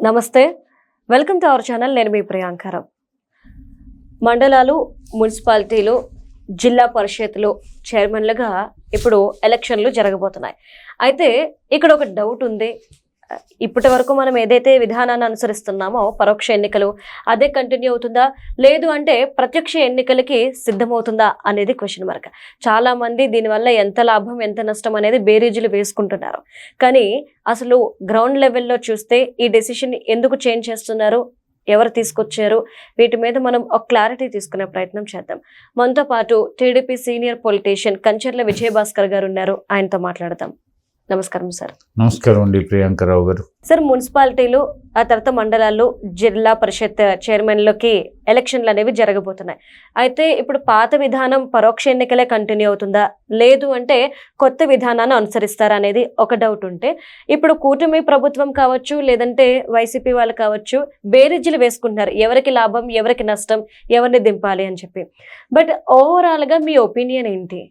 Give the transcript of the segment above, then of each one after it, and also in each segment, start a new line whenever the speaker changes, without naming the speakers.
నమస్తే, welcome to our channel. నేను మీ ప్రియాంకరం. మండలాలు, మున్సిపాలిటీలు, జిల్లా పరిషత్లు చైర్మన్లుగా ఇప్పుడు ఎలక్షన్లు జరగబోతున్నాయి. అయితే ఇక్కడ ఒక డౌట్ ఉంది. ఇప్పటి వరకు మనం ఏదైతే విధానాన్ని అనుసరిస్తున్నామో పరోక్ష ఎన్నికలు అదే కంటిన్యూ అవుతుందా, లేదు అంటే ప్రత్యక్ష ఎన్నికలకి సిద్ధమవుతుందా అనేది క్వశ్చన్ మార్క్. చాలా మంది దీనివల్ల ఎంత లాభం ఎంత నష్టం అనేది బేరీజులు వేసుకుంటున్నారు. కానీ అసలు గ్రౌండ్ లెవెల్లో చూస్తే ఈ డెసిషన్ ఎందుకు చేంజ్ చేస్తున్నారు, ఎవరు తీసుకొచ్చారు, వీటి మీద మనం ఒక క్లారిటీ తీసుకునే ప్రయత్నం చేద్దాం. మనతో పాటు TDP senior politician Kancharla Vijayabhaskar గారు ఉన్నారు. ఆయనతో మాట్లాడదాం. నమస్కారం సార్.
నమస్కారం అండి ప్రియాంకరావు గారు.
సార్, మున్సిపాలిటీలు ఆ తర్వాత మండలాలు, జిల్లా పరిషత్ చైర్మన్లకి ఎలక్షన్లు అనేవి జరగబోతున్నాయి. అయితే ఇప్పుడు పాత విధానం పరోక్ష ఎన్నికలే కంటిన్యూ అవుతుందా, లేదు అంటే కొత్త విధానాన్ని అనుసరిస్తారా అనేది ఒక డౌట్ ఉంటే, ఇప్పుడు కూటమి ప్రభుత్వం కావచ్చు లేదంటే వైసీపీ వాళ్ళు కావచ్చు బేరీజులు వేసుకుంటున్నారు ఎవరికి లాభం ఎవరికి నష్టం, ఎవరిని దింపాలి అని చెప్పి. బట్ ఓవరాల్గా మీ ఒపీనియన్ ఏంటి?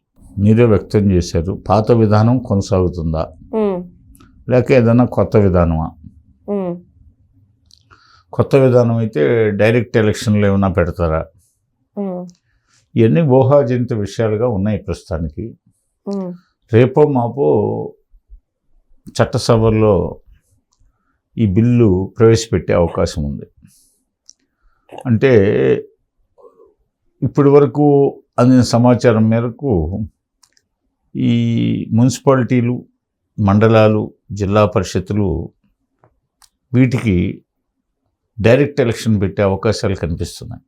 మీరే వ్యక్తం చేశారు. పాత విధానం కొనసాగుతుందా లేక ఏదైనా కొత్త విధానమా? కొత్త విధానం అయితే డైరెక్ట్ ఎలక్షన్లు ఏమైనా పెడతారా? ఇవన్నీ ఊహాజనిత విషయాలుగా ఉన్నాయి ప్రస్తుతానికి. రేపో మాపో చట్టసభల్లో ఈ బిల్లు ప్రవేశపెట్టే అవకాశం ఉంది. అంటే ఇప్పటి వరకు అందిన సమాచారం మేరకు ఈ మున్సిపాలిటీలు, మండలాలు, జిల్లా పరిషత్తులు వీటికి డైరెక్ట్ ఎలక్షన్ పెట్టే అవకాశాలు కనిపిస్తున్నాయి.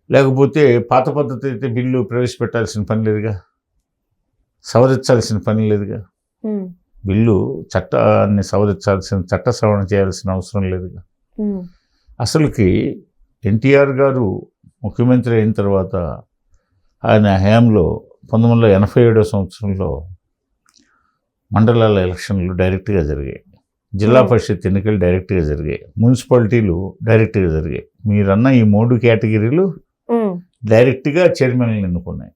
లేకపోతే పాత పద్ధతి అయితే బిల్లు ప్రవేశపెట్టాల్సిన పని లేదుగా, సవరించాల్సిన పని లేదుగా, బిల్లు చట్టాన్ని చట్ట సవరణ చేయాల్సిన అవసరం లేదుగా. అసలుకి ఎన్టీఆర్ గారు ముఖ్యమంత్రి అయిన తర్వాత ఆయన హయాంలో 1987 సంవత్సరంలో మండలాల ఎలక్షన్లు డైరెక్ట్గా జరిగాయి, జిల్లా పరిషత్ ఎన్నికలు డైరెక్ట్గా జరిగాయి, మున్సిపాలిటీలు డైరెక్ట్గా జరిగాయి. మీరన్న ఈ 3 కేటగిరీలు డైరెక్ట్గా చైర్మన్లు ఎన్నుకున్నాయి.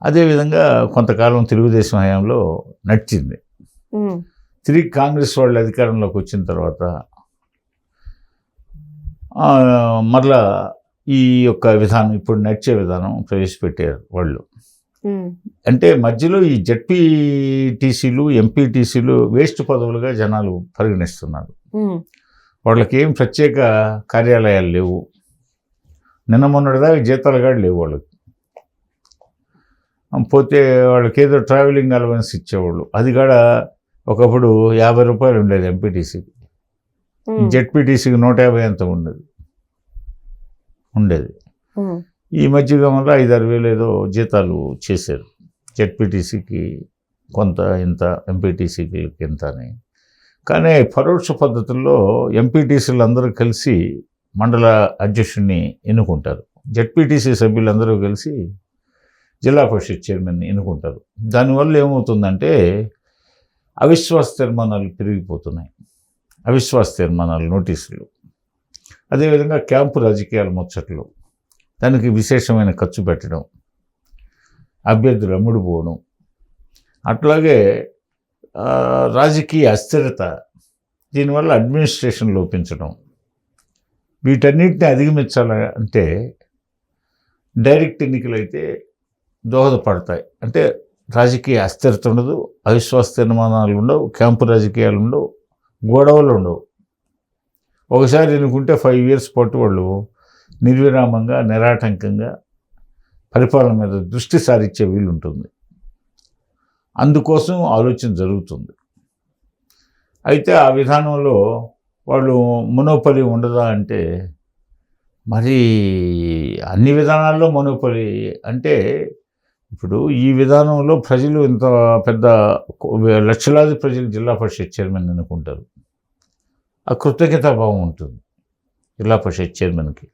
అదేవిధంగా కొంతకాలం తెలుగుదేశం హయాంలో నడిచింది. తిరిగి కాంగ్రెస్ వాళ్ళు అధికారంలోకి వచ్చిన తర్వాత మరలా ఈ యొక్క విధానం, ఇప్పుడు నడిచే విధానం ప్రవేశపెట్టారు వాళ్ళు. అంటే మధ్యలో ఈ జెడ్పీటీసీలు, ఎంపీటీసీలు వేస్ట్ పదవులుగా జనాలు పరిగణిస్తున్నారు. వాళ్ళకి ఏం ప్రత్యేక కార్యాలయాలు లేవు, నిన్న మొన్నటిదాకా జీతాలు కూడా లేవు వాళ్ళకి. పోతే వాళ్ళకి ఏదో ట్రావెలింగ్ అలవెన్స్ ఇచ్చేవాళ్ళు, అది కూడా ఒకప్పుడు 50 రూపాయలు ఉండేది ఎంపీటీసీకి, జెడ్పీటీసీకి 150 ఎంత ఉండేది. ఈ మధ్యకాలంలో 5-6 వేలు ఏదో జీతాలు చేశారు. జెడ్పీటీసీకి కొంత ఇంత, ఎంపీటీసీకి ఇంత అని. కానీ పరోక్ష పద్ధతుల్లో ఎంపీటీసీలు అందరూ కలిసి మండల అధ్యక్షుడిని ఎన్నుకుంటారు, జెడ్పీటీసీ సభ్యులందరూ కలిసి జిల్లా పరిషత్ చైర్మన్ని ఎన్నుకుంటారు. దానివల్ల ఏమవుతుందంటే అవిశ్వాస తీర్మానాలు పెరిగిపోతున్నాయి, అవిశ్వాస తీర్మానాలు, నోటీసులు. అదేవిధంగా క్యాంపు రాజకీయాల ముచ్చట్లు, దానికి విశేషమైన ఖర్చు పెట్టడం, అభ్యర్థులు అమ్ముడుపోవడం, అట్లాగే రాజకీయ అస్థిరత, దీనివల్ల అడ్మినిస్ట్రేషన్ లోపించడం, వీటన్నిటిని అధిగమించాలంటే డైరెక్ట్ ఎన్నికలు అయితే దోహదపడతాయి. అంటే రాజకీయ అస్థిరత ఉండదు, అవిశ్వాస తీర్మానాలు ఉండవు, క్యాంపు రాజకీయాలు ఉండవు, గొడవలు ఉండవు. ఒకసారి ఎన్నుకుంటే 5 years పాటు వాళ్ళు నిర్విరామంగా, నిరాటంకంగా పరిపాలన మీద దృష్టి సారించే వీలుంటుంది. అందుకోసం ఆలోచన జరుగుతుంది. అయితే ఆ విధానంలో వాళ్ళు మొనోపలి ఉండదా అంటే, మరి అన్ని విధానాల్లో మొనోపలి అంటే, ఇప్పుడు ఈ విధానంలో ప్రజలు ఇంత పెద్ద లక్షలాది ప్రజలు జిల్లా పరిషత్ చైర్మన్ ఎన్నుకుంటారు. ఆ కృతజ్ఞతాభావం ఉంటుంది జిల్లా పరిషత్ చైర్మన్కి.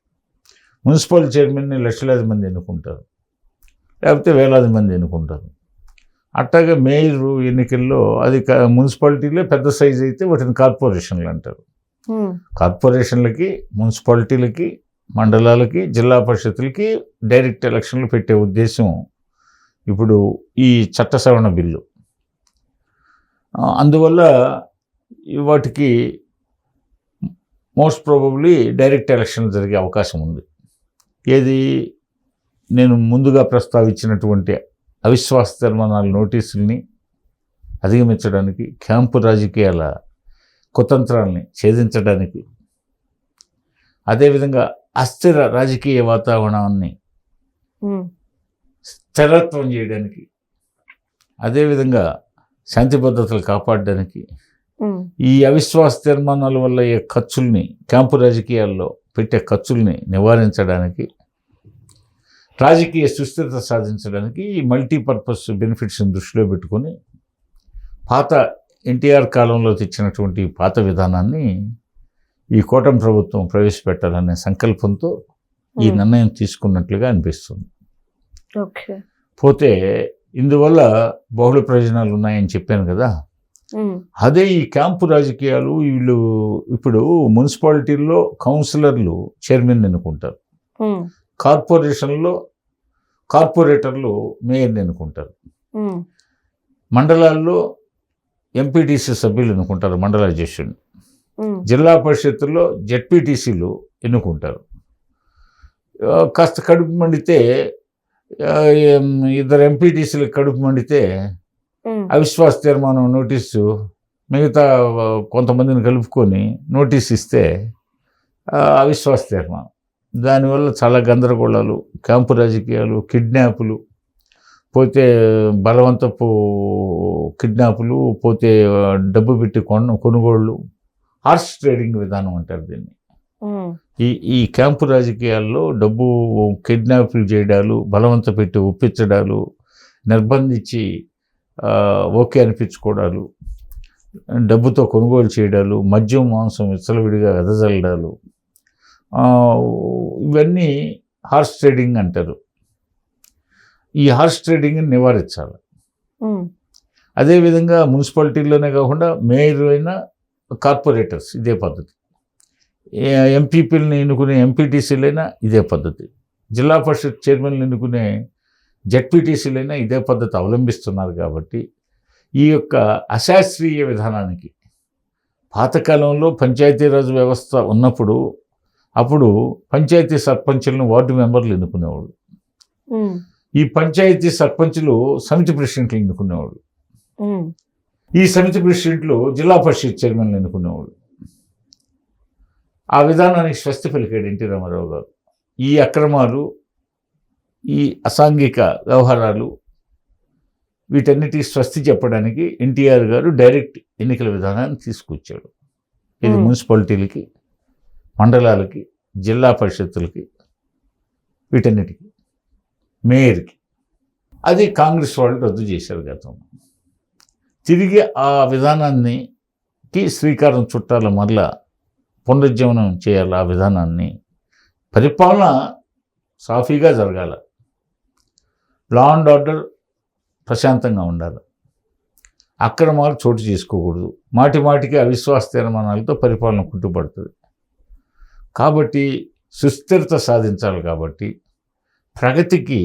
మున్సిపల్ చైర్మన్ని లక్షలాది మంది ఎన్నుకుంటారు, లేకపోతే వేలాది మంది ఎన్నుకుంటారు. అట్లాగే మేయర్ ఎన్నికల్లో అది మున్సిపాలిటీలే పెద్ద సైజు అయితే వాటిని కార్పొరేషన్లు అంటారు. కార్పొరేషన్లకి, మున్సిపాలిటీలకి, మండలాలకి, జిల్లా పరిషత్తులకి డైరెక్ట్ ఎలక్షన్లు పెట్టే ఉద్దేశం ఇప్పుడు ఈ చట్ట సవరణ బిల్లు. అందువల్ల వాటికి మోస్ట్ ప్రాబబ్లీ డైరెక్ట్ ఎలక్షన్ జరిగే అవకాశం ఉంది. ఏది నేను ముందుగా ప్రస్తావించినటువంటి అవిశ్వాస తీర్మానాల నోటీసుల్ని అధిగమించడానికి, క్యాంపు రాజకీయాల కుతంత్రాల్ని ఛేదించడానికి, అదేవిధంగా అస్థిర రాజకీయ వాతావరణాన్ని స్థిరత్వం చేయడానికి, అదేవిధంగా శాంతి భద్రతలు కాపాడడానికి, ఈ అవిశ్వాస తీర్మానాల వల్ల అయ్యే ఖర్చుల్ని, క్యాంపు రాజకీయాల్లో పెట్టే ఖర్చుల్ని నివారించడానికి, రాజకీయ సుస్థిరత సాధించడానికి ఈ మల్టీపర్పస్ బెనిఫిట్స్ని దృష్టిలో పెట్టుకొని పాత ఎన్టీఆర్ కాలంలో తెచ్చినటువంటి పాత విధానాన్ని ఈ కూటమి ప్రభుత్వం ప్రవేశపెట్టాలనే సంకల్పంతో ఈ నిర్ణయం తీసుకున్నట్లుగా అనిపిస్తుంది. పోతే ఇందువల్ల బహుళ ప్రయోజనాలు ఉన్నాయని చెప్పాను కదా. అదే ఈ క్యాంపు రాజకీయాలు, వీళ్ళు ఇప్పుడు మున్సిపాలిటీల్లో కౌన్సిలర్లు చైర్మన్ ఎన్నుకుంటారు, కార్పొరేషన్లో కార్పొరేటర్లు మేయర్ని ఎన్నుకుంటారు, మండలాల్లో ఎంపీటీసీ సభ్యులు ఎన్నుకుంటారు, మండల అధ్యక్షుడిని, జిల్లా పరిషత్తుల్లో జెడ్పీటీసీలు ఎన్నుకుంటారు. కాస్త కడుపు మండితే ఇద్దరు ఎంపీటీసీలకు కడుపు మండితే అవిశ్వాస తీర్మానం నోటీసు మిగతా కొంతమందిని కలుపుకొని నోటీస్ ఇస్తే అవిశ్వాస తీర్మానం, దానివల్ల చాలా గందరగోళాలు, క్యాంపు రాజకీయాలు, కిడ్నాపులు, పోతే బలవంతపు కిడ్నాపులు, పోతే డబ్బు పెట్టి కొనుగోళ్ళు, హార్స్ ట్రేడింగ్ విధానం అంటారు దీన్ని. ఈ క్యాంపు రాజకీయాల్లో డబ్బు కిడ్నాపులు చేయడాలు, బలవంత పెట్టి ఒప్పించడాలు, నిర్బంధించి ఓకే అనిపించుకోవడాలు, డబ్బుతో కొనుగోలు చేయడాలు, మద్యం మాంసం విచ్చలవిడిగా వెదజల్లడాలు, ఇవన్నీ హార్స్ ట్రేడింగ్ అంటారు. ఈ హార్స్ ట్రేడింగ్ని నివారించాలి. అదేవిధంగా మున్సిపాలిటీల్లోనే కాకుండా మేయర్ అయినా కార్పొరేటర్స్ ఇదే పద్ధతి, ఎంపీపీలని ఎన్నుకునే ఎంపీటీసీలైనా ఇదే పద్ధతి, జిల్లా పరిషత్ చైర్మన్లు ఎన్నుకునే జెడ్పీటీసీలైనా ఇదే పద్ధతి అవలంబిస్తున్నారు. కాబట్టి ఈ యొక్క అశాస్త్రీయ విధానానికి, పాతకాలంలో పంచాయతీరాజ్ వ్యవస్థ ఉన్నప్పుడు అప్పుడు పంచాయతీ సర్పంచులను వార్డు మెంబర్లు ఎన్నుకునేవాడు, ఈ పంచాయతీ సర్పంచులు సమితి ప్రెసిడెంట్లు ఎన్నుకునేవాడు, ఈ సమితి ప్రెసిడెంట్లు జిల్లా పరిషత్ చైర్మన్లు ఎన్నుకునేవాడు. ఆ విధానానికి స్వస్తి పలికాడు ఎన్టీ రామారావు గారు. ఈ అక్రమాలు, ఈ అసాంఘిక వ్యవహారాలు, వీటన్నిటికీ స్వస్తి చెప్పడానికి ఎన్టీఆర్ గారు డైరెక్ట్ ఎన్నికల విధానాన్ని తీసుకొచ్చాడు. ఇది మున్సిపాలిటీలకి, మండలాలకి, జిల్లా పరిషత్తులకి, వీటన్నిటికీ, మేయర్కి. అది కాంగ్రెస్ వాళ్ళు రద్దు చేశారు గతంలో. తిరిగి ఆ విధానానికి శ్రీకారం చుట్టాల మరలా పునరుజ్జీవనం చేయాలి. ఆ విధానాన్ని, పరిపాలన సాఫీగా జరగాల, లా అండ్ ఆర్డర్ ప్రశాంతంగా ఉండాలి, అక్రమాలు చోటు చేసుకోకూడదు, మాటి మాటికి అవిశ్వాస తీర్మానాలతో పరిపాలన కుంటుపడుతుంది. కాబట్టి సుస్థిరత సాధించాలి. కాబట్టి ప్రగతికి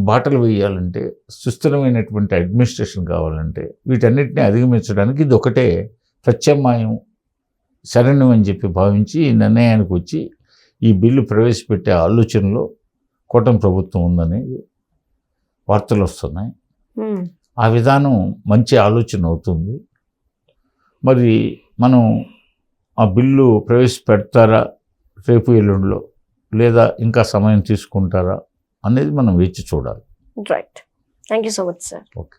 బాటలు వేయాలంటే, సుస్థిరమైనటువంటి అడ్మినిస్ట్రేషన్ కావాలంటే, వీటన్నిటిని అధిగమించడానికి ఇది ఒకటే ప్రత్యామ్నాయం, శరణ్యం అని చెప్పి భావించి ఈ నిర్ణయానికి వచ్చి ఈ బిల్లు ప్రవేశపెట్టే ఆలోచనలో కూటమి ప్రభుత్వం ఉందనేది వార్తలు వస్తున్నాయి. ఆ విధానం మంచి ఆలోచన అవుతుంది. మరి మనం ఆ బిల్లు ప్రవేశపెడతారా రేపు ఎల్లుండిలో, లేదా ఇంకా సమయం తీసుకుంటారా అనేది మనం వేచి చూడాలి.
Right. Thank you so much sir.
Okay.